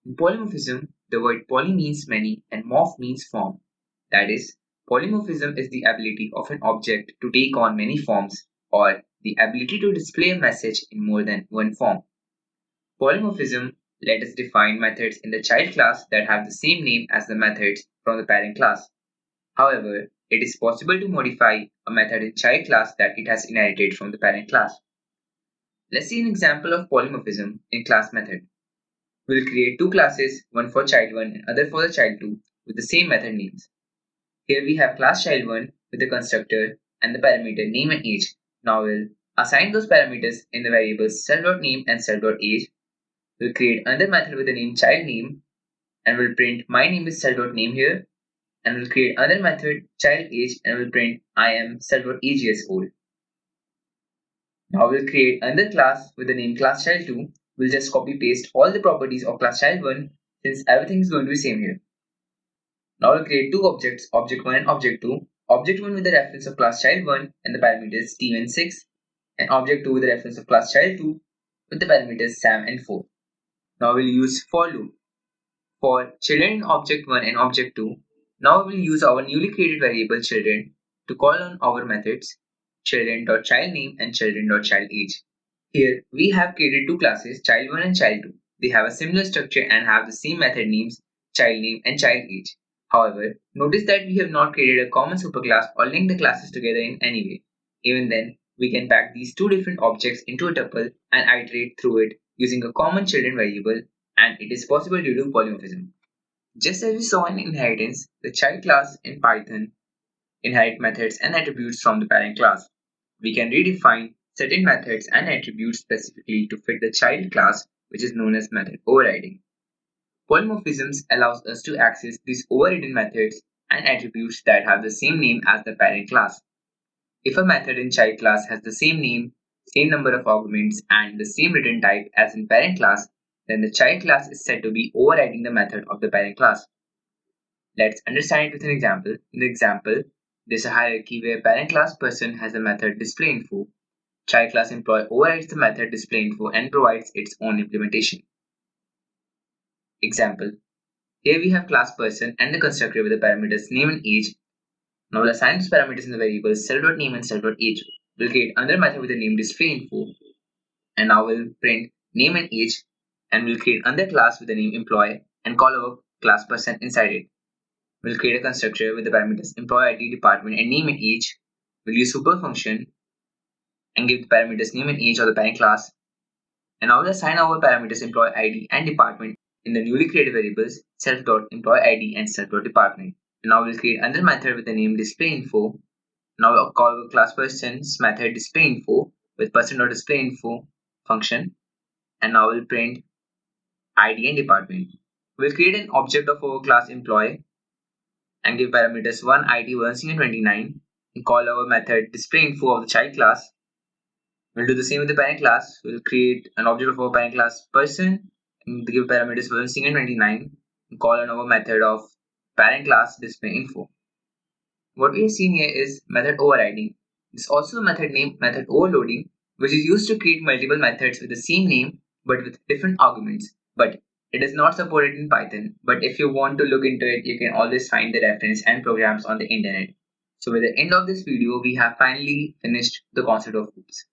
In polymorphism, the word poly means many and morph means form. That is, polymorphism is the ability of an object to take on many forms or the ability to display a message in more than one form. Polymorphism let us define methods in the child class that have the same name as the methods from the parent class. However, it is possible to modify a method in child class that it has inherited from the parent class. Let's see an example of polymorphism in class method. We'll create two classes, one for child 1 and other for the child 2 with the same method names. Here we have class child 1 with the constructor and the parameter name and age. Now we'll assign those parameters in the variables self.name and self.age. We'll create another method with the name child name and we'll print my name is self.name here, and we'll create another method child age and we'll print I am self.age years old. Now we'll create another class with the name class child 2. We'll just copy paste all the properties of class child 1 since everything is going to be same here. Now we'll create two objects, object 1 and object 2. Object 1 with the reference of class child 1 and the parameters Steve and 6, and object 2 with the reference of class child 2 with the parameters Sam and 4. Now we'll use for loop for children in object 1 and object 2. Now we'll use our newly created variable children to call on our methods children.childName and children.childAge. Here we have created two classes, child 1 and child 2. They have a similar structure and have the same method names, child name and child age. However, notice that we have not created a common superclass or linked the classes together in any way. Even then, we can pack these two different objects into a tuple and iterate through it using a common children variable, and it is possible to do polymorphism. Just as we saw in inheritance, the child class in Python inherit methods and attributes from the parent class. We can redefine certain methods and attributes specifically to fit the child class, which is known as method overriding. Polymorphisms allows us to access these overridden methods and attributes that have the same name as the parent class. If a method in child class has the same name, same number of arguments, and the same return type as in parent class, then the child class is said to be overriding the method of the parent class. Let's understand it with an example. In the example, there's a hierarchy where parent class person has the method displayInfo. Child class employee overrides the method displayInfo and provides its own implementation. Example. Here we have class person and the constructor with the parameters name and age. Now we'll assign these parameters in the variables self.name and self.age. We'll create another method with the name displayInfo, and now we'll print name and age, and we'll create another class with the name employee and call our class person inside it. We'll create a constructor with the parameters employee ID, department, and name and age. We'll use super function and give the parameters name and age of the parent class. And now we'll assign our parameters employee ID and department in the newly created variables self.employee ID and self.department. And now we'll create another method with the name displayInfo. Now we'll call our class person's method displayInfo with person.displayInfo function. And now we'll print ID and department. We'll create an object of our class employee and give parameters 1 ID 1 and 29 and call our method displayInfo of the child class. We'll do the same with the parent class. We'll create an object of our parent class person and give parameters 1 and 29 and call on our method of parent class displayInfo. What we have seen here is method overriding. There's also a method named method overloading, which is used to create multiple methods with the same name but with different arguments. But it is not supported in Python. But if you want to look into it, you can always find the reference and programs on the internet. So with the end of this video, we have finally finished the concept of loops.